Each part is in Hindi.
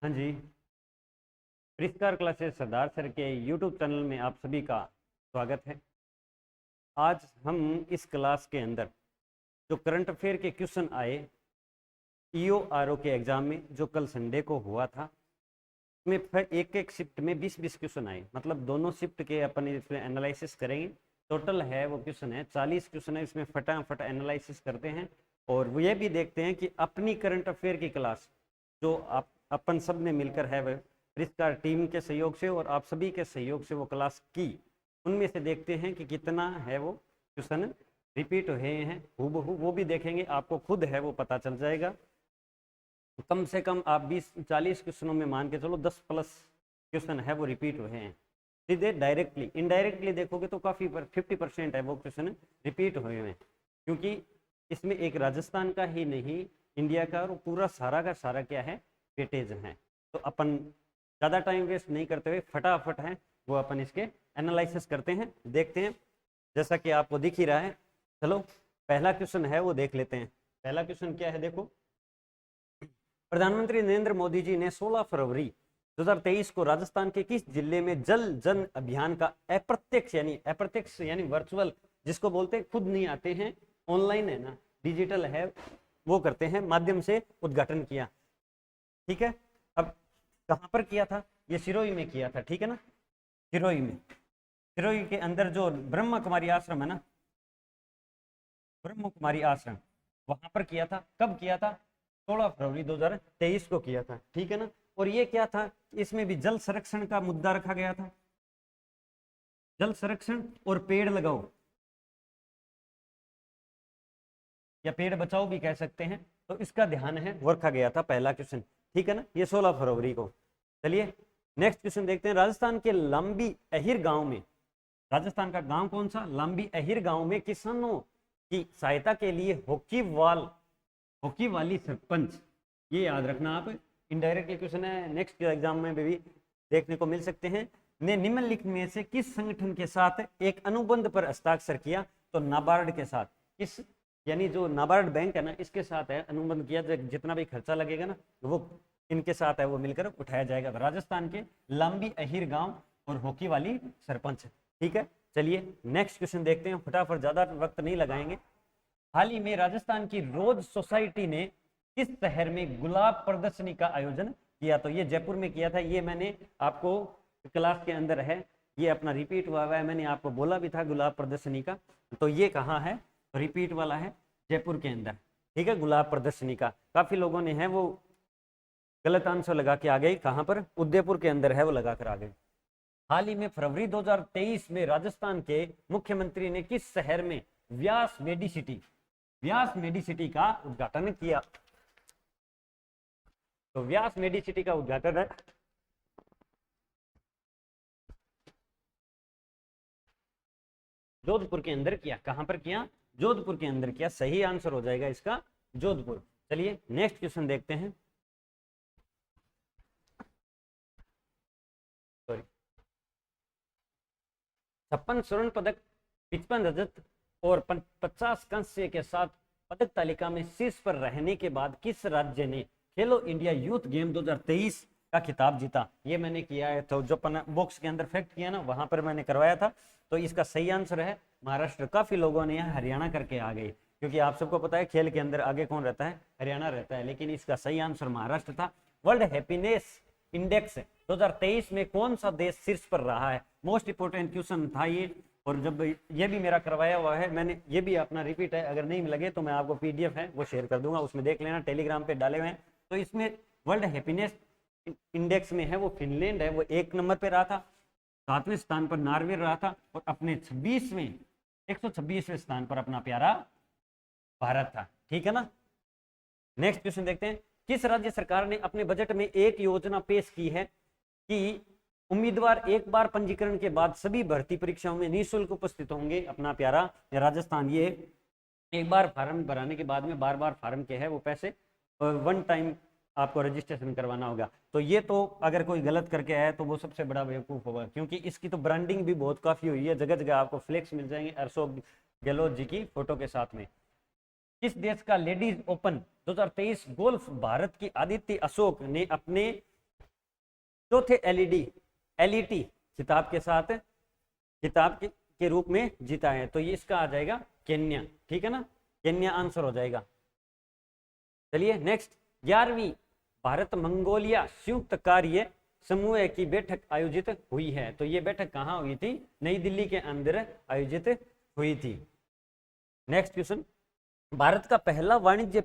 हाँ जी। परिष्कार क्लासेस सरदार सर के यूट्यूब चैनल में आप सभी का स्वागत है। आज हम इस क्लास के अंदर जो करंट अफेयर के क्वेश्चन आए ईओ आरओ के एग्जाम में, जो कल संडे को हुआ था, उसमें फिर एक एक शिफ्ट में 20-20 क्वेश्चन आए। मतलब दोनों शिफ्ट के अपन इसमें एनालिसिस करेंगे। टोटल है वो क्वेश्चन है 40 क्वेश्चन है। इसमें फटाफट एनालिसिस करते हैं और वो ये भी देखते हैं कि अपनी करंट अफेयर की क्लास जो अपन सब ने मिलकर है वह परिष्कार टीम के सहयोग से और आप सभी के सहयोग से वो क्लास की, उनमें से देखते हैं कि कितना है वो क्वेश्चन रिपीट हुए हैं हूबहू। वो भी देखेंगे, आपको खुद है वो पता चल जाएगा। कम से कम आप 20-40 क्वेश्चनों में मान के चलो 10 प्लस क्वेश्चन है वो रिपीट हुए हैं। सीधे डायरेक्टली इनडायरेक्टली देखोगे तो काफ़ी 50% है वो क्वेश्चन रिपीट हुए हैं, क्योंकि इसमें एक राजस्थान का ही नहीं इंडिया का और पूरा सारा का सारा क्या है वेटेज है। तो अपन ज़्यादा टाइम वेस्ट नहीं करते हुए फटाफट है वो अपन इसके एनालिसिस करते हैं, देखते हैं। जैसा कि आपको दिख ही रहा है, चलो पहला क्वेश्चन है वो देख लेते हैं। पहला क्वेश्चन क्या है, देखो। प्रधानमंत्री नरेंद्र मोदी जी ने 16 फरवरी 2023 को राजस्थान के किस जिले में जल जन अभियान का अप्रत्यक्ष यानी वर्चुअल, जिसको बोलते हैं खुद नहीं आते हैं, ऑनलाइन है ना, डिजिटल है, वो करते हैं माध्यम से उद्घाटन किया। ठीक है, अब कहां पर किया था? ये सिरोही में किया था, ठीक है ना। सिरोही में, सिरोही के अंदर जो ब्रह्मा कुमारी आश्रम है ना, ब्रह्म कुमारी आश्रम, वहां पर किया था। कब किया था? 16 फरवरी 2023 को किया था, ठीक है ना। और ये क्या था, इसमें भी जल संरक्षण का मुद्दा रखा गया था। जल संरक्षण और पेड़ लगाओ या पेड़ बचाओ भी कह सकते हैं, तो इसका ध्यान है वो रखा गया था, पहला क्वेश्चन, ठीक है ना। ये 16 फरवरी को। चलिए नेक्स्ट क्वेश्चन देखते हैं। राजस्थान के लांबी अहिर गांव में, राजस्थान का गांव कौन सा? लांबी अहिर गांव में किसानों की सहायता के लिए हॉकी वाली सरपंच, ये याद रखना आप, इनडायरेक्टली क्वेश्चन है, नेक्स्ट एग्जाम में भी देखने को मिल सकते हैं, ने निम्नलिखित में से किस संगठन के साथ एक अनुबंध पर हस्ताक्षर किया? तो नाबार्ड के साथ। किस, यानी जो नाबार्ड बैंक है ना, इसके साथ है अनुबंध किया। जितना भी खर्चा लगेगा ना वो इनके साथ है वो मिलकर उठाया जाएगा। राजस्थान के लांबी अहिर गांव और हॉकी वाली सरपंच, ठीक है। चलिए नेक्स्ट क्वेश्चन देखते हैं, फटाफट, ज्यादा वक्त नहीं लगाएंगे। हाल ही में राजस्थान की रोज सोसाइटी ने किस शहर में गुलाब प्रदर्शनी का आयोजन किया? तो ये जयपुर में किया था। ये मैंने आपको क्लास के अंदर है, ये अपना रिपीट हुआ है, मैंने आपको बोला भी था गुलाब प्रदर्शनी का। तो ये कहाँ है? रिपीट वाला है जयपुर के अंदर, ठीक है। गुलाब प्रदर्शनी का काफी लोगों ने है वो गलत आंसर लगा के आ गए, कहां पर? उदयपुर के अंदर है वो लगा कर आ गए। हाल ही में फरवरी 2023 में राजस्थान के मुख्यमंत्री ने किस शहर में व्यास मेडिसिटी का उद्घाटन किया? तो व्यास मेडिसिटी का उद्घाटन है जोधपुर के अंदर किया। कहां पर किया? जोधपुर के अंदर किया। सही आंसर हो जाएगा इसका जोधपुर। चलिए नेक्स्ट क्वेश्चन देखते हैं। सॉरी, 56 स्वर्ण पदक, 55 रजत और 50 कांस्य के साथ पदक तालिका में शीर्ष पर रहने के बाद किस राज्य ने खेलो इंडिया यूथ गेम 2023 का खिताब जीता? ये मैंने किया है, तो जो बॉक्स के अंदर फैक्ट किया ना, वहां पर मैंने करवाया था। तो इसका सही आंसर है महाराष्ट्र। काफी लोगों ने यहाँ हरियाणा करके आ गए, क्योंकि आप सबको पता है खेल के अंदर आगे कौन रहता है? हरियाणा रहता है, लेकिन इसका सही आंसर महाराष्ट्र था। वर्ल्ड हैप्पीनेस इंडेक्स 2023 में कौन सा देश शीर्ष पर रहा है? मोस्ट इंपोर्टेंट क्वेश्चन था ये, और जब ये भी मेरा करवाया हुआ है मैंने, ये भी अपना रिपीट है, अगर नहीं लगे तो मैं आपको पीडीएफ है वो शेयर कर दूंगा, उसमें देख लेना, टेलीग्राम पे डाले हुए हैं। तो इसमें वर्ल्ड हैप्पीनेस इंडेक्स में है वो फिनलैंड है, वो 1 नंबर पे रहा था। 7वें स्थान पर नॉर्वे रहा था, और अपने 126वें स्थान पर अपना प्यारा भारत था, ठीक है ना। नेक्स्ट क्वेश्चन देखते हैं। किस राज्य सरकार ने अपने बजट में एक योजना पेश की है कि उम्मीदवार एक बार पंजीकरण के बाद सभी भर्ती परीक्षाओं में निःशुल्क उपस्थित होंगे? अपना प्यारा राजस्थान। ये एक बार फार्म भराने के बाद में बार बार फार्म के है वो पैसे वन टाइम आपको रजिस्ट्रेशन करवाना होगा। तो ये तो अगर कोई गलत करके आया तो वो सबसे बड़ा बेवकूफ होगा, क्योंकि इसकी तो ब्रांडिंग भी बहुत काफी हुई है, जगह जगह आपको फ्लेक्स मिल जाएंगे अशोक गहलोत जी की फोटो के साथ में। किस देश का लेडीज ओपन 2023 गोल्फ भारत की आदित्य अशोक ने अपने चौथे एलईटी खिताब के साथ खिताब के रूप में जीता है, तो ये इसका आ जाएगा केन्या, ठीक है ना, केन्या आंसर हो जाएगा। चलिए नेक्स्ट, 11वीं भारत मंगोलिया संयुक्त कार्य समूह की बैठक आयोजित हुई है, तो ये बैठक कहाँ हुई थी? नई दिल्ली के अंदर आयोजित हुई थी। नेक्स्ट क्वेश्चन, भारत का पहला वाणिज्य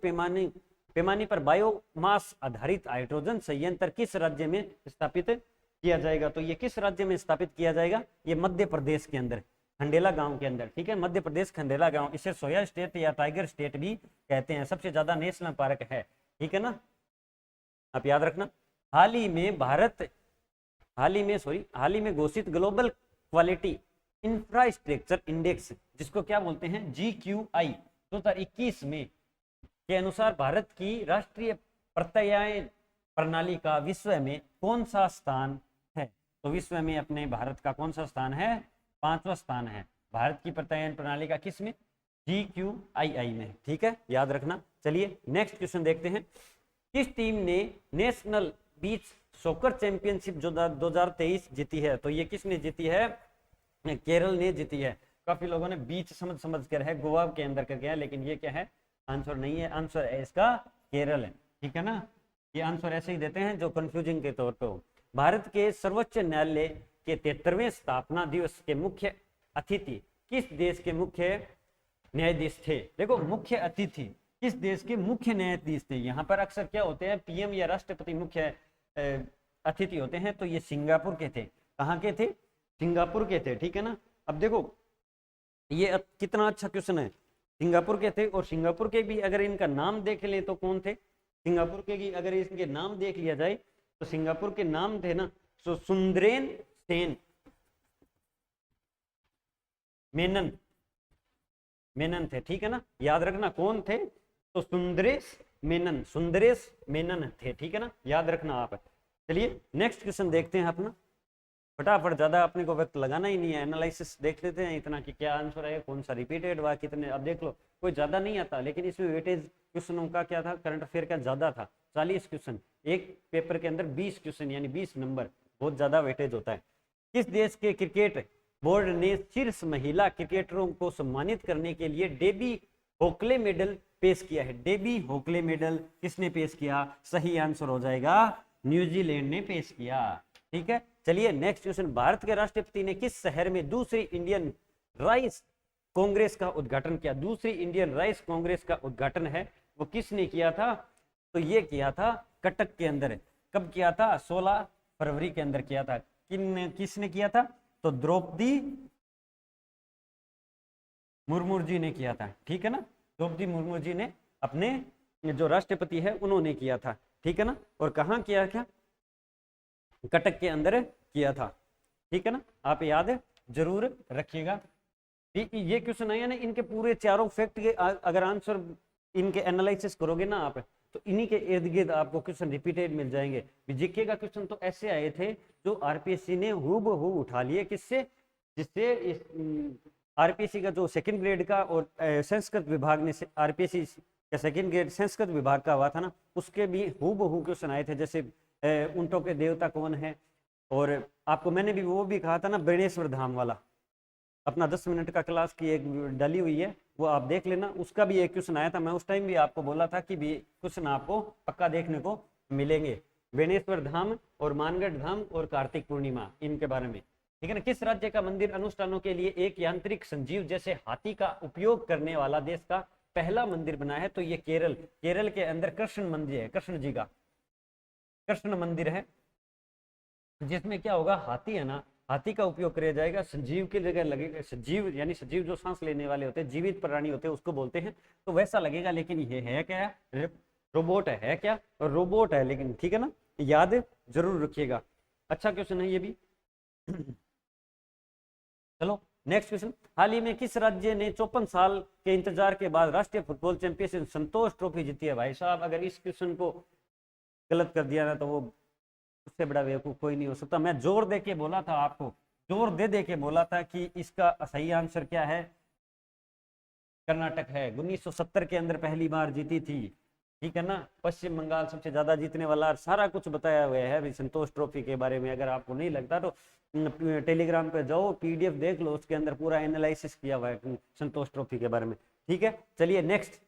पैमाने पर बायोमास आधारित हाइड्रोजन संयंत्र किस राज्य में स्थापित किया जाएगा? तो ये किस राज्य में स्थापित किया जाएगा? ये मध्य प्रदेश के अंदर, खंडेला गांव के अंदर, ठीक है, मध्य प्रदेश खंडेला गांव। इसे सोया स्टेट या टाइगर स्टेट भी कहते हैं, सबसे ज्यादा नेशनल पार्क है, ठीक है ना, आप याद रखना। हाल ही में घोषित ग्लोबल क्वालिटी इंफ्रास्ट्रक्चर इंडेक्स, जिसको क्या बोलते हैं? GQI 2021 में के अनुसार भारत की राष्ट्रीय प्रत्यायन प्रणाली का विश्व में कौन सा स्थान है? तो विश्व में अपने भारत का कौन सा स्थान है? 5वां स्थान है भारत की प्रत्यायन प्रणाली का, किस में? GQII में, ठीक है, याद रखना। चलिए नेक्स्ट क्वेश्चन देखते हैं, किस टीम ने नेशनल बीच सॉकर चैंपियनशिप 2023 जीती है? तो ये किसने जीती है? केरल ने जीती है। काफी लोगों ने बीच समझ कर है गोवा के अंदर करके है, लेकिन ये क्या है? आंसर नहीं है, आंसर है इसका केरल है, ठीक है ना, ये आंसर ऐसे ही देते हैं जो कंफ्यूजिंग के तौर पे हो। भारत के सर्वोच्च न्यायालय के 73वें स्थापना दिवस के मुख्य अतिथि किस देश के मुख्य न्यायाधीश थे? देखो, मुख्य अतिथि किस देश के मुख्य न्यायाधीश थे? यहाँ पर अक्सर क्या होते हैं? PM या राष्ट्रपति मुख्य अतिथि होते हैं, तो ये सिंगापुर के थे। कहाँ के थे? सिंगापुर के थे, ठीक है ना। अब देखो ये कितना अच्छा क्वेश्चन है, सिंगापुर के थे, और सिंगापुर के भी अगर इनका नाम देख ले तो कौन थे? सिंगापुर के भी अगर इनके नाम देख लिया जाए तो सिंगापुर के नाम थे ना, तो सुंदरेन सेन मेनन थे, ठीक है ना, याद रखना कौन थे? तो सुंदरेश मेनन थे, ठीक है ना, याद रखना आप। चलिए नेक्स्ट क्वेश्चन देखते हैं अपना, फटाफट, ज्यादा अपने को वक्त लगाना ही नहीं है, एनालिसिस देख लेते हैं इतना कि क्या आंसर है, कौन सा रिपीटेड हुआ, कितने। अब देख लो कोई ज्यादा नहीं आता, लेकिन इसमें वेटेज क्वेश्चनों का क्या था? करंट अफेयर का ज्यादा था, 40 क्वेश्चन एक पेपर के अंदर, 20 क्वेश्चन यानी 20 नंबर, बहुत ज्यादा वेटेज होता है। किस देश के क्रिकेट बोर्ड ने शीर्ष महिला क्रिकेटरों को सम्मानित करने के लिए डेबी होकले मेडल पेश किया है? डेबी होकले मेडल किसने पेश किया? सही आंसर हो जाएगा न्यूजीलैंड ने पेश किया, ठीक है। चलिए नेक्स्ट क्वेश्चन, भारत के राष्ट्रपति ने किस शहर में दूसरी इंडियन राइस कांग्रेस का उद्घाटन किया? दूसरी इंडियन राइस कांग्रेस का उद्घाटन है वो किसने किया था? तो ये किया था कटक के अंदर। कब किया था? 16 फरवरी के अंदर किया था। किसने किया था? तो द्रौपदी मुर्मू जी ने किया था, ठीक है ना, द्रौपदी मुर्मू जी ने अपने जो राष्ट्रपति है उन्होंने किया था, ठीक है ना। और कहाँ किया था? कटक के अंदर किया था, ठीक है ना, आप याद जरूर रखिएगा। ये क्वेश्चन आया ना, इनके पूरे चारों फैक्ट के अगर आंसर इनके एनालिसिस करोगे ना आप, तो इन्हीं के इर्द गिर्द आपको क्वेश्चन रिपीटेड मिल जाएंगे। जीके का क्वेश्चन तो ऐसे आए थे जो आरपीएससी ने हूबहू उठा लिए, किससे? जिससे आरपीएससी का जो सेकंड ग्रेड का और संस्कृत विभाग ने आरपीएससी का सेकंड ग्रेड संस्कृत विभाग का हुआ था ना, उसके भी हूबहू क्वेश्चन आए थे। जैसे ऊंटों के देवता कौन है, और आपको मैंने भी वो भी कहा था ना, बेणेश्वर धाम वाला, अपना 10 मिनट का क्लास की एक डली हुई है, वो आप देख लेना, उसका भी एक क्वेश्चन आया था। मैं उस टाइम भी आपको बोला था कि भी क्वेश्चन आपको पक्का देखने को मिलेंगे, बेणेश्वर धाम और मानगढ़ धाम और कार्तिक पूर्णिमा, इनके बारे में, ठीक है ना। किस राज्य का मंदिर अनुष्ठानों के लिए एक यांत्रिक संजीव जैसे हाथी का उपयोग करने वाला देश का पहला मंदिर बना है? तो ये केरल के अंदर कृष्ण मंदिर है, कृष्ण जी का कृष्ण मंदिर है, जिसमें क्या होगा? हाथी है ना, हाथी का उपयोग किया जाएगा, संजीव की जगह लगेगा। संजीव यानी सजीव जो सांस लेने वाले होते हैं, जीवित प्राणी होते हैं, उसको बोलते हैं, तो वैसा लगेगा, लेकिन ये है क्या? रोबोट है क्या? रोबोट है, लेकिन ठीक है ना, याद जरूर रखिएगा। अच्छा क्वेश्चन है ये भी। चलो नेक्स्ट क्वेश्चन, हाल ही में किस राज्य ने 54 साल के इंतजार के बाद राष्ट्रीय फुटबॉल चैंपियनशिप संतोष ट्रॉफी जीती है? भाई साहब, अगर इस क्वेश्चन को गलत कर दिया ना तो वो उससे बड़ा बेवकूफ कोई नहीं हो सकता। मैं जोर दे के बोला था आपको, जोर दे के बोला था कि इसका सही आंसर क्या है? कर्नाटक है। 1970 के अंदर पहली बार जीती थी, ठीक है ना। पश्चिम बंगाल सबसे ज्यादा जीतने वाला, सारा कुछ बताया हुआ है अभी संतोष ट्रॉफी के बारे में। अगर आपको नहीं लगता तो टेलीग्राम पे जाओ, पीडीएफ देख लो, उसके अंदर पूरा एनालिसिस किया हुआ है संतोष ट्रॉफी के बारे में। ठीक है, चलिए नेक्स्ट।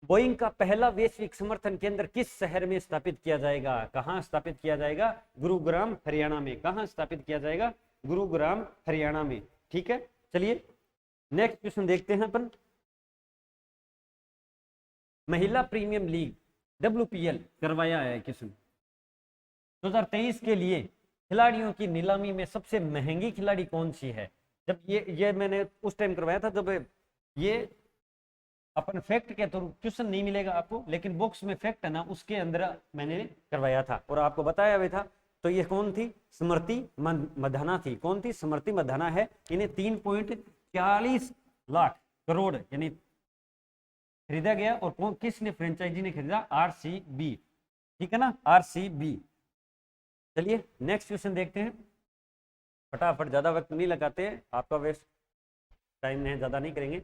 बोइंग का पहला वैश्विक समर्थन केंद्र किस शहर में स्थापित किया जाएगा? कहां स्थापित किया जाएगा? गुरुग्राम हरियाणा में। कहां स्थापित किया जाएगा? गुरुग्राम हरियाणा में। ठीक है, चलिए नेक्स्ट क्वेश्चन देखते हैं अपन। महिला प्रीमियम लीग WPL करवाया है क्वेश्चन 2023 के लिए खिलाड़ियों की नीलामी में सबसे महंगी खिलाड़ी कौन सी है? जब ये मैंने उस टाइम करवाया था जब ये अपन फैक्ट के थ्रू क्वेश्चन नहीं मिलेगा आपको, लेकिन बॉक्स में फैक्ट है ना, उसके अंदर मैंने करवाया था और आपको बताया भी था। तो ये कौन थी? स्मृति मंधाना थी। कौन थी? स्मृति मंधाना है। इन्हें 3.40 लाख करोड़ यानी खरीदा गया। और कौन, किसने फ्रेंचाइजी ने खरीदा? RCB। ठीक है ना, RCB। चलिए नेक्स्ट क्वेश्चन देखते हैं फटाफट, ज्यादा वक्त नहीं लगाते, आपका वेस्ट टाइम है, ज्यादा नहीं करेंगे।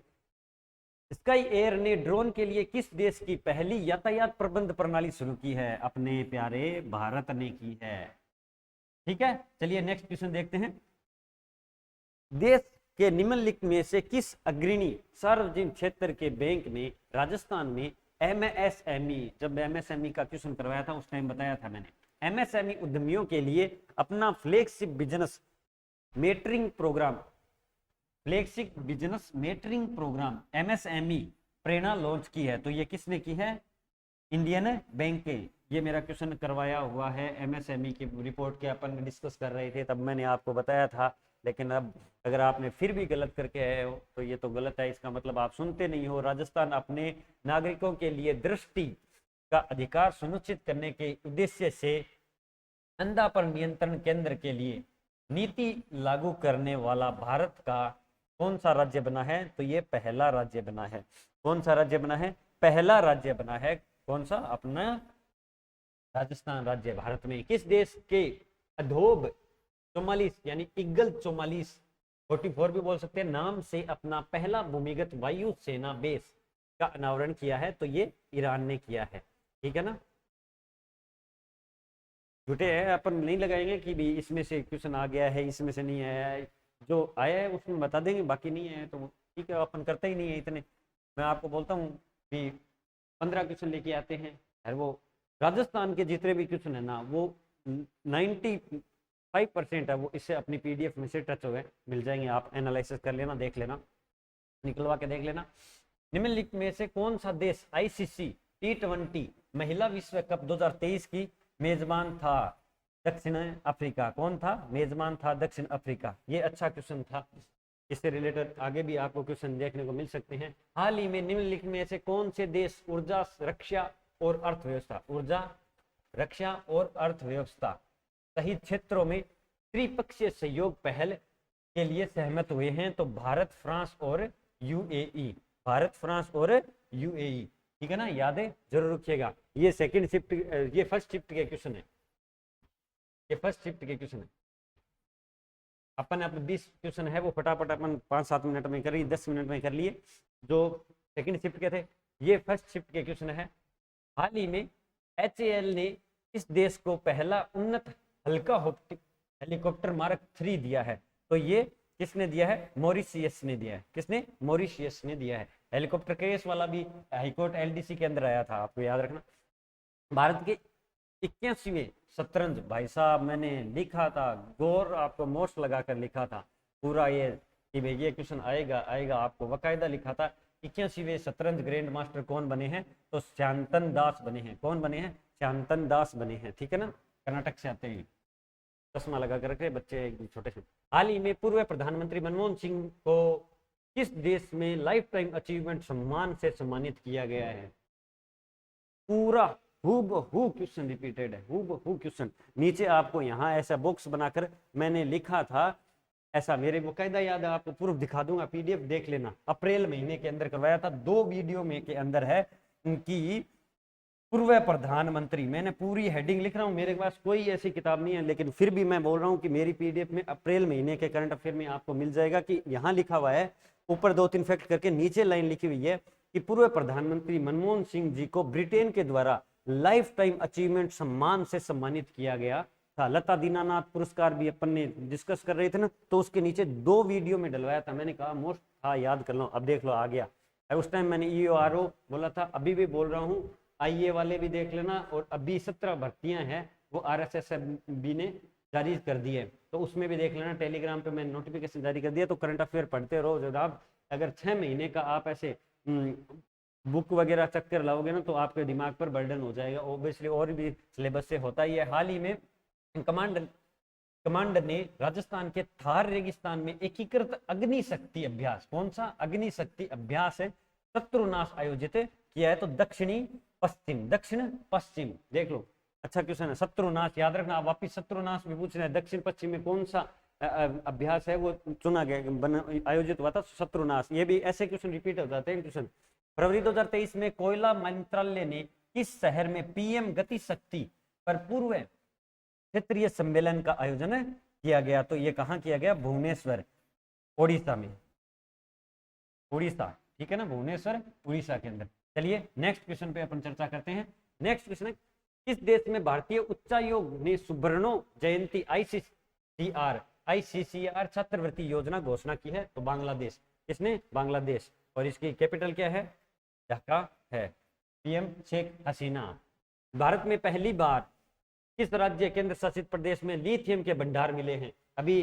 स्काई एयर ने ड्रोन के लिए किस देश की पहली यातायात प्रबंध प्रणाली शुरू की है? अपने प्यारे भारत ने की है। ठीक है, चलिए नेक्स्ट क्वेश्चन देखते हैं। देश के निम्नलिखित में से किस अग्रणी सार्वजनिक क्षेत्र के बैंक में राजस्थान में MSME, जब MSME का क्वेश्चन करवाया था उस टाइम बताया था मैंने, MSME उद्यमियों के लिए अपना flagship business mentoring programme MSME Prerna launch की है? तो ये किसने की है? इंडियन बैंक के। ये मेरा क्वेश्चन करवाया हुआ है MSME की रिपोर्ट के, अपन डिस्कस कर रहे थे तब मैंने आपको बताया था। लेकिन अब अगर आपने फिर भी गलत करके आए हो तो ये तो गलत है, इसका मतलब आप सुनते नहीं हो। राजस्थान अपने नागरिकों के लिए दृष्टि का अधिकार सुनिश्चित करने के उद्देश्य से अंधापन नियंत्रण केंद्र के लिए नीति लागू करने वाला भारत का कौन सा राज्य बना है? तो ये पहला राज्य बना है। कौन सा राज्य बना है? पहला राज्य बना है। कौन सा? अपना राजस्थान राज्य भारत में। किस देश के अधोब 44 यानी ईगल 44 भी बोल सकते हैं नाम से अपना पहला भूमिगत वायु सेना बेस का अनावरण किया है? तो ये ईरान ने किया है। ठीक है ना, झूठे हैं, अपन नहीं लगाएंगे कि भी इसमें से क्वेश्चन आ गया है, इसमें से नहीं आया है। जो आया है उसमें बता देंगे, बाकी नहीं आया है तो ठीक है, अपन करते ही नहीं है इतने। मैं आपको बोलता हूँ कि 15 क्वेश्चन लेके आते हैं, और वो राजस्थान के जितने भी क्वेश्चन है ना वो 95% है वो इससे अपनी PDF में से टच हुए मिल जाएंगे। आप एनालिसिस कर लेना, देख लेना, निकलवा के देख लेना। निम्नलिखित में से कौन सा देश ICC T20 महिला विश्व कप 2023 की मेजबान था? दक्षिण अफ्रीका। कौन था? मेजबान था दक्षिण अफ्रीका। ये अच्छा क्वेश्चन था, इससे रिलेटेड आगे भी आपको क्वेश्चन देखने को मिल सकते हैं। हाल ही में निम्नलिखित में से कौन से देश ऊर्जा, रक्षा और अर्थव्यवस्था सहित क्षेत्रों में त्रिपक्षीय सहयोग पहल के लिए सहमत हुए हैं? तो भारत, फ्रांस और UAE। भारत, फ्रांस और UAE। ठीक है ना, याद है, जरूर रखिएगा। ये सेकंड शिफ्ट, ये फर्स्ट शिफ्ट के क्वेश्चन है, ये फर्स्ट शिफ्ट के क्वेश्चन है। अपन 20 क्वेश्चन है वो फटाफट अपन 5-7 मिनट में कर लिए, 10 मिनट में कर लिए जो सेकंड शिफ्ट के थे। ये फर्स्ट शिफ्ट के क्वेश्चन है। हाल ही में HAL ने इस देश को पहला उन्नत हल्का हेलीकॉप्टर मार्क 3 दिया है? तो ये किसने दिया है? मॉरिशियस ने दिया है। किसने? मॉरिशियस ने दिया है। हेलीकॉप्टर केस वाला भी हाईकोर्ट LDC के अंदर आया था, आपको याद रखना। भारत के 81वें शतरंज, भाई साहब मैंने लिखा था, गौर आपको मोस्ट लगाकर लिखा था पूरा ये कि भाई ये क्वेश्चन आएगा आएगा, आपको बकायदा लिखा था। 81वें शतरंज ग्रैंड मास्टर कौन बने हैं? तो श्यांतन दास बने हैं। कौन बने हैं? श्यांतन दास बने हैं। ठीक है ना, कर्नाटक से आते हैं, चश्मा लगा कर रखे बच्चे एकदम छोटे से। हाल ही में पूर्व प्रधानमंत्री मनमोहन सिंह को किस देश में लाइफ टाइम अचीवमेंट सम्मान से सम्मानित किया गया है? पूरा हूबहू क्वेश्चन रिपीटेड है, हूबहू क्वेश्चन। नीचे आपको यहाँ ऐसा बॉक्स बनाकर मैंने लिखा था, ऐसा मेरे बकायदा याद है, आपको प्रूफ दिखा दूंगा, PDF देख लेना। अप्रैल महीने के अंदर करवाया था, 2 वीडियो में के अंदर है कि पूर्व प्रधानमंत्री, मैंने पूरी हेडिंग लिख रहा हूँ, मेरे पास कोई ऐसी किताब नहीं है, लेकिन फिर भी मैं बोल रहा हूँ कि मेरी PDF में अप्रैल महीने के करंट अफेयर में आपको मिल जाएगा कि यहाँ लिखा हुआ है, ऊपर 2-3 फैक्ट करके नीचे लाइन लिखी हुई है, कि पूर्व प्रधानमंत्री मनमोहन सिंह जी को ब्रिटेन के द्वारा लाइफ टाइम अचीवमेंट सम्मान से सम्मानित किया गया था। लता दीनानाथ पुरस्कार भी अपन ने डिस्कस कर रहे थे ना, तो उसके नीचे 2 वीडियो में डलवाया था, मैंने कहा मोस्ट था याद कर लो, अब देख लो आ गया। उस टाइम मैंने EORO बोला था, अभी भी बोल रहा हूँ, IA वाले भी देख लेना। और अभी 17 भर्तियां हैं वो RSSB ने जारी कर दी है, तो उसमें भी देख लेना। टेलीग्राम पे मैंने नोटिफिकेशन जारी कर दिया, तो करंट अफेयर पढ़ते रहो जनाब। अगर 6 महीने का आप ऐसे बुक वगैरह चक्कर लाओगे ना, तो आपके दिमाग पर बर्डन हो जाएगा। ऑब्वियसली और भी सिलेबस से होता ही है। हाल ही में कमांडर ने राजस्थान के थार रेगिस्तान में एकीकृत अग्नि शक्ति अभ्यास, कौन सा अग्नि शक्ति अभ्यास है, शत्रुनाश आयोजित किया है। तो दक्षिण पश्चिम देख लो, अच्छा क्वेश्चन है। शत्रुनाश याद रखना, आप वापिस शत्रुनाश भी पूछ रहे हैं। दक्षिण पश्चिम में कौन सा अभ्यास है वो चुना गया, आयोजित हुआ था शत्रुनाश। ये भी ऐसे क्वेश्चन रिपीट हो जाते हैं क्वेश्चन। फरवरी 2023 में कोयला मंत्रालय ने किस शहर में PM गति शक्ति पर पूर्व क्षेत्रीय सम्मेलन का आयोजन किया गया? तो ये कहाँ किया गया? भुवनेश्वर, ओडिशा में। उड़ीसा, ठीक है ना, भुवनेश्वर उड़ीसा के अंदर। चलिए नेक्स्ट क्वेश्चन पे अपन चर्चा करते हैं। नेक्स्ट क्वेश्चन है, किस देश में भारतीय उच्चायोग ने सुवर्णो जयंती ICCR छात्रवृत्ति योजना घोषणा की है? तो बांग्लादेश। किसने? बांग्लादेश। और इसकी कैपिटल क्या है? ढाका है। PM शेख हसीना। भारत में पहली बार किस राज्य केंद्र शासित प्रदेश में लिथियम के भंडार मिले हैं? अभी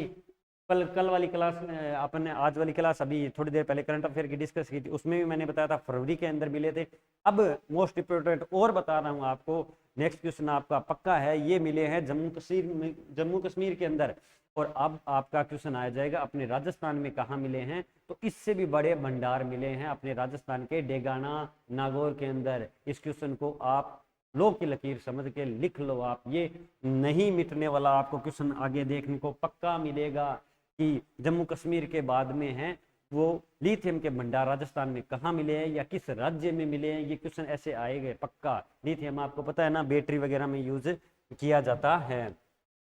कल वाली क्लास अपन ने, आज वाली क्लास अभी थोड़ी देर पहले करंट अफेयर की डिस्कस की थी, उसमें भी मैंने बताया था फरवरी के अंदर मिले थे। अब मोस्ट इंपोर्टेंट और बता रहा हूं आपको, नेक्स्ट क्वेश्चन आपका पक्का है, ये मिले हैं जम्मू कश्मीर के अंदर। और अब आपका क्वेश्चन आ जाएगा अपने राजस्थान में कहाँ मिले हैं? तो इससे भी बड़े भंडार मिले हैं अपने राजस्थान के डेगाना नागौर के अंदर। इस क्वेश्चन को आप लो की लकीर समझ के लिख लो आप, ये नहीं मिटने वाला आपको क्वेश्चन आगे देखने को पक्का मिलेगा कि जम्मू कश्मीर के बाद में है वो लिथियम के भंडार राजस्थान में कहाँ मिले हैं या किस राज्य में मिले हैं, ये क्वेश्चन ऐसे आएंगे पक्का। लिथियम आपको पता है ना, बैटरी वगैरह में यूज किया जाता है।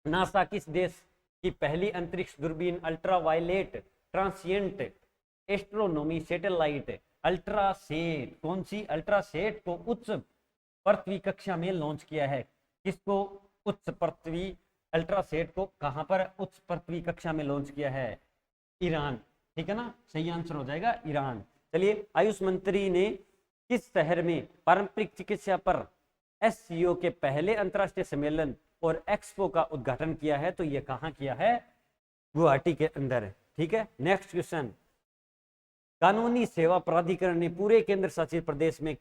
नासा किस देश की पहली अंतरिक्ष दूरबीन अल्ट्रावायलेट ट्रांसिएंट एस्ट्रोनॉमी सैटेलाइट अल्ट्रासेट, कौन सी? अल्ट्रासेट को उच्च पृथ्वी कक्षा में लॉन्च किया है? किसको? उच्च पृथ्वी अल्ट्रासेट को कहां पर उच्च पृथ्वी कक्षा में लॉन्च किया है? ईरान, ठीक है ना, सही आंसर हो जाएगा ईरान। चलिए, आयुष मंत्री ने किस शहर में पारंपरिक चिकित्सा पर SCO के पहले अंतरराष्ट्रीय सम्मेलन और एक्सपो का उद्घाटन किया है? तो ये कहां किया है? गुवाहाटी के अंदर, ठीक है। नेक्स्ट क्वेश्चन, कानूनी सेवा प्राधिकरण ने पूरे केंद्र शासित प्रदेश में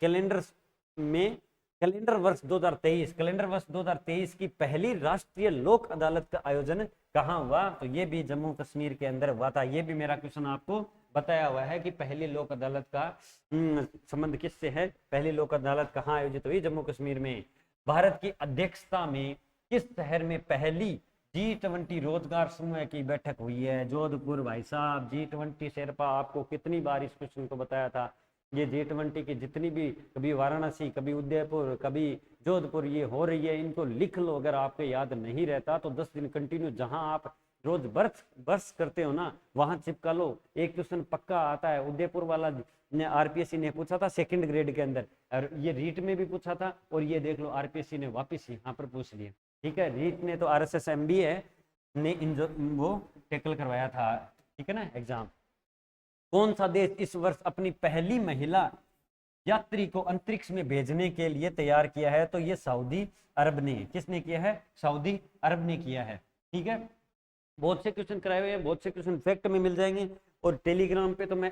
कैलेंडर वर्ष 2023 की पहली राष्ट्रीय लोक अदालत का आयोजन कहां हुआ? तो ये भी जम्मू कश्मीर के अंदर हुआ था। ये भी मेरा क्वेश्चन आपको बताया हुआ है कि पहली लोक अदालत का संबंध किससे है? पहली लोक अदालत कहां आयोजित हुई? जम्मू कश्मीर में। भारत की अध्यक्षता में किस शहर में पहली G20 रोजगार समूह की बैठक हुई है? जोधपुर। भाई साहब, G20 शेरपा, आपको कितनी बार इस क्वेश्चन को बताया था। ये G20 की जितनी भी, कभी वाराणसी, कभी उदयपुर, कभी जोधपुर ये हो रही है, इनको लिख लो। अगर आपको याद नहीं रहता तो 10 दिन कंटिन्यू जहां आप रोज बर्स करते हो ना, वहां चिपका लो। एक क्वेश्चन पक्का आता है। उदयपुर वाला ने RPSC ने पूछा था 2nd ग्रेड के अंदर, और ये रीट में भी पूछा था, और ये देख लो RPSC ने वापिस यहाँ पर पूछ लिया, ठीक है। रीट ने तो RSS MBA ने वो टैकल करवाया था, ठीक है ना, एग्जाम। कौन सा देश इस वर्ष अपनी पहली महिला यात्री को अंतरिक्ष में भेजने के लिए तैयार किया है? तो ये सऊदी अरब ने। किसने किया है? सऊदी अरब ने किया है, ठीक है। बहुत से क्वेश्चन कराए हुए हैं, बहुत से क्वेश्चन फैक्ट में मिल जाएंगे। और टेलीग्राम पे तो मैं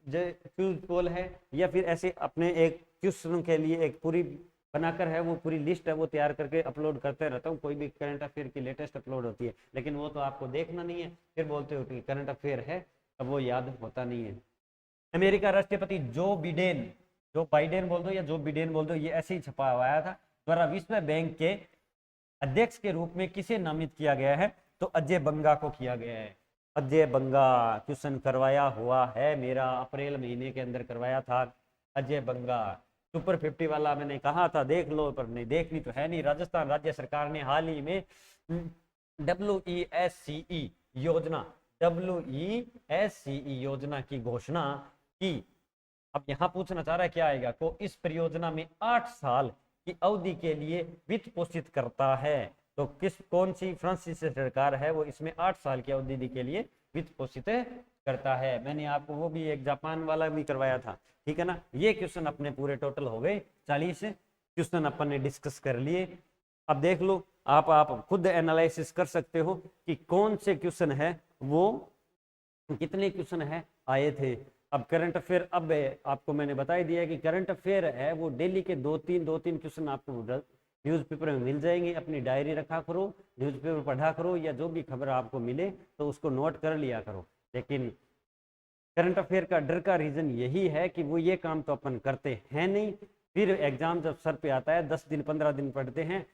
क्यूज पोल है या फिर ऐसे अपने एक क्वेश्चन के लिए एक पूरी बनाकर है, वो पूरी लिस्ट है, वो तैयार करके अपलोड करते रहता हूँ। कोई भी करंट अफेयर की लेटेस्ट अपलोड होती है, लेकिन वो तो आपको देखना नहीं है, फिर बोलते हो कि करंट अफेयर है, अब वो याद होता नहीं है। अमेरिका राष्ट्रपति जो बाइडेन बोल दो या जो बिडेन बोल दो, ये ऐसे ही छपा हुआ था, द्वारा विश्व बैंक के अध्यक्ष के रूप में किसे नामित किया गया है? तो अजय बंगा को किया गया है। अजय बंगा क्वेश्चन करवाया हुआ है मेरा, अप्रैल महीने के अंदर करवाया था अजय बंगा। सुपर 50 वाला मैंने कहा था देख लो, पर नहीं, देखनी तो है नहीं। राजस्थान राज्य सरकार ने हाल ही में WESCE योजना की घोषणा की। अब यहाँ पूछना चाह रहा है क्या आएगा, को इस परियोजना में 8 साल की अवधि के लिए वित्त पोषित करता है। तो कौन सी फ्रांसीसी सरकार है वो इसमें 8 साल की अवधि के लिए वित्त पोषित करता है। मैंने आपको वो भी एक जापान वाला भी करवाया था, ठीक है ना। ये क्वेश्चन अपने पूरे टोटल हो गए 40 क्वेश्चन अपन ने डिस्कस कर लिए। अब देख लो आप खुद एनालिसिस कर सकते हो कि कौन से क्वेश्चन है वो कितने क्वेश्चन है आए थे। अब करंट अफेयर, अब आपको मैंने बता ही दिया कि करंट अफेयर है वो डेली के दो तीन क्वेश्चन आपको न्यूज़पेपर में मिल जाएंगे। अपनी डायरी रखा करो, न्यूज़पेपर पढ़ा करो, या जो भी खबर आपको मिले तो उसको नोट कर लिया करो। लेकिन करंट अफेयर का डर का रीज़न यही है कि वो ये काम तो अपन करते हैं नहीं, फिर एग्जाम जब सर पे आता है 10 दिन 15 दिन पढ़ते हैं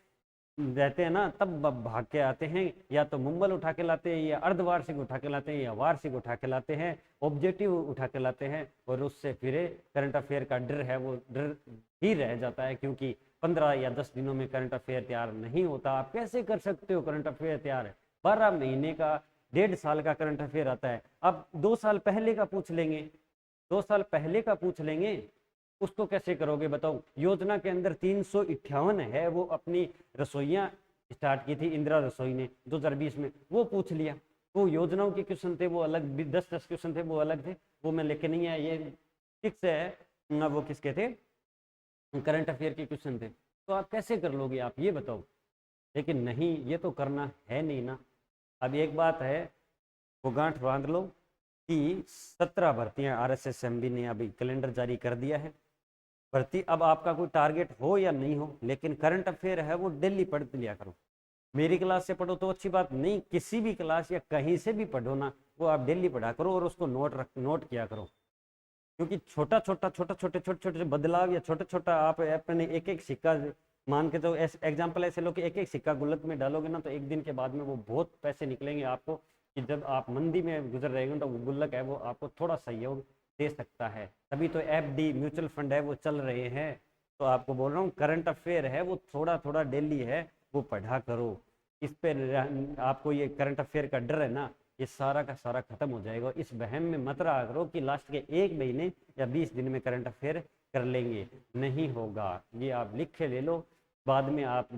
रहते हैं ना, तब भाग के आते हैं, या तो मुंबल उठा के लाते हैं, या अर्धवार्षिक उठा के लाते हैं, या वार्षिक उठा के लाते हैं, ऑब्जेक्टिव उठा के लाते हैं, और उससे फिर करंट अफेयर का डर है वो डर ही रह जाता है। क्योंकि 15 या 10 दिनों में करंट अफेयर तैयार नहीं होता। आप कैसे कर सकते हो करंट अफेयर तैयार? 12 महीने का 1.5 साल का करंट अफेयर आता है। अब 2 साल पहले का पूछ लेंगे, 2 साल पहले का पूछ लेंगे, उसको कैसे करोगे बताओ। योजना के अंदर 358 है, वो अपनी रसोइयाँ स्टार्ट की थी इंदिरा रसोई ने 2020 में, वो पूछ लिया। वो योजनाओं के क्वेश्चन थे वो अलग, 10 क्वेश्चन थे वो अलग थे, वो मैं लेके नहीं आया। ये फिक्स है वो किसके थे, करंट अफेयर के क्वेश्चन थे। तो आप कैसे कर लोगे आप ये बताओ। लेकिन नहीं, ये तो करना है नहीं ना। अब एक बात है वो गांठ बांध लो कि 17 भर्तियां RSSMB ने अभी कैलेंडर जारी कर दिया है। भर्ती अब आपका कोई टारगेट हो या नहीं हो, लेकिन करंट अफेयर है वो डेली पढ़ लिया करो। मेरी क्लास से पढ़ो तो अच्छी बात नहीं, किसी भी क्लास या कहीं से भी पढ़ो ना, वो आप डेली पढ़ा करो और उसको नोट किया करो। क्योंकि छोटे छोटे बदलाव, या छोटा छोटा आप अपने एक एक सिक्का मान के, तो एग्जाम्पल ऐसे लो कि एक एक सिक्का गुल्लक में डालोगे ना, तो एक दिन के बाद में वो बहुत पैसे निकलेंगे आपको, कि जब आप मंदी में गुजर रहे हो तो वो गुल्लक है वो आपको थोड़ा सहयोग दे सकता है। तभी तो FD म्यूचुअल फंड है वो चल रहे हैं। तो आपको बोल रहा हूँ करंट अफेयर है वो थोड़ा थोड़ा डेली है वो पढ़ा करो। इस पर आपको ये करंट अफेयर का डर है ना, ये सारा का सारा खत्म हो जाएगा। इस वहम में मत रहा करो कि लास्ट के 1 महीने या 20 दिन में करंट अफेयर कर लेंगे, नहीं होगा। ये आप लिख के ले लो, बाद में आप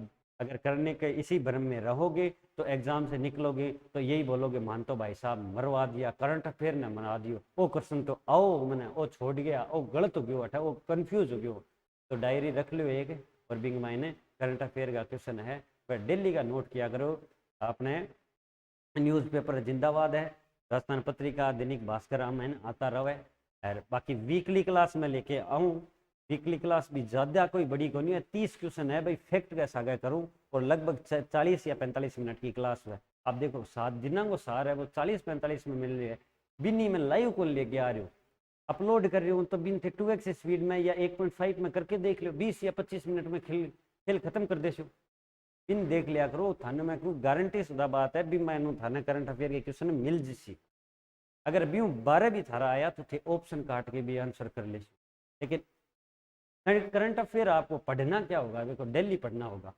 अगर करने के इसी भ्रम में रहोगे तो एग्जाम से निकलोगे तो यही बोलोगे मान तो भाई साहब मरवा दिया, करंट अफेयर ने मना दियो, वो क्वेश्चन तो आओ मैंने वो छोड़ गया, वो गलत हो गया, वो कंफ्यूज हो गया। तो डायरी रख लो एक, और बिंग मायने करंट अफेयर का क्वेश्चन है वह डेली का नोट किया करो। आपने न्यूज़पेपर जिंदाबाद है, राजस्थान पत्रिका, दैनिक भास्कर रामायण आता रहे। और बाकी वीकली क्लास में लेके आऊँ, वीकली क्लास भी ज़्यादा कोई बड़ी को नहीं है, 30 क्वेश्चन है भाई, फैक्ट कैसा आगे करूँ, और लगभग 40 या 45 मिनट की क्लास है। आप देखो 7 दिनों को सार है वो 40-45 में मिल रही है। बिन्नी में लाइव को लेके आ रही हूँ, अपलोड कर रही हूँ, तो बिन थे 2x स्पीड में या 1.5 में करके देख लो, 20 या 25 मिनट में खेल खत्म कर देशो। बिन देख लिया करो, थाने में कोई गारंटी शुदा बात है भी मैं थाने करंट अफेयर के क्वेश्चन मिल जिसी। अगर भी 12 भी थारा आया तो थे ऑप्शन काट के भी आंसर कर ले। लेकिन करंट अफेयर आपको पढ़ना क्या होगा, देखो डेली पढ़ना होगा।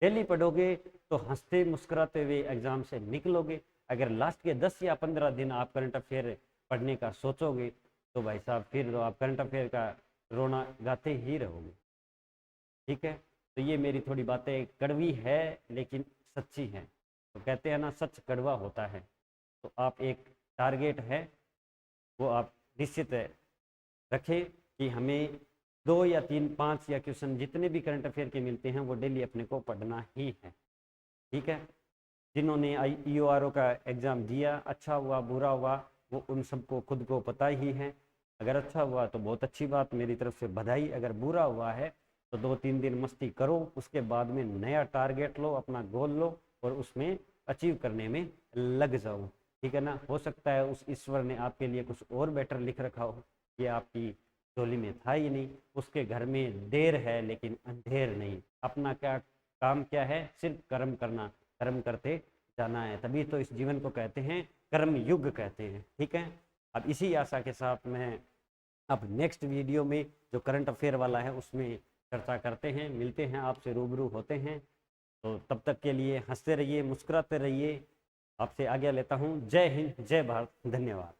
डेली पढ़ोगे तो हंसते मुस्कुराते हुए एग्जाम से निकलोगे। अगर लास्ट के 10 या 15 दिन आप करंट अफेयर पढ़ने का सोचोगे तो भाई साहब फिर तो आप करंट अफेयर का रोना गाते ही रहोगे। ठीक है, तो ये मेरी थोड़ी बातें कड़वी है लेकिन सच्ची हैं। तो कहते हैं ना सच कड़वा होता है। तो आप एक टारगेट है वो आप निश्चित रखें कि हमें 2 या 3 5 या क्वेश्चन जितने भी करंट अफेयर के मिलते हैं वो डेली अपने को पढ़ना ही है। ठीक है, जिन्होंने EORO का एग्ज़ाम दिया, अच्छा हुआ बुरा हुआ वो उन सबको खुद को पता ही है। अगर अच्छा हुआ तो बहुत अच्छी बात, मेरी तरफ से बधाई। अगर बुरा हुआ है तो 2-3 दिन मस्ती करो, उसके बाद में नया टारगेट लो, अपना गोल लो और उसमें अचीव करने में लग जाओ। ठीक है ना, हो सकता है उस ईश्वर ने आपके लिए कुछ और बेटर लिख रखा हो, ये आपकी झोली में था ही नहीं। उसके घर में देर है लेकिन अंधेर नहीं। अपना क्या काम क्या है, सिर्फ कर्म करना, कर्म करते जाना है। तभी तो इस जीवन को कहते हैं कर्म युग कहते हैं। ठीक है, अब इसी आशा के साथ मैं अब नेक्स्ट वीडियो में जो करंट अफेयर वाला है उसमें चर्चा करते हैं, मिलते हैं, आपसे रूबरू होते हैं। तो तब तक के लिए हंसते रहिए, मुस्कुराते रहिए। आपसे आज्ञा लेता हूँ। जय हिंद, जय भारत, धन्यवाद।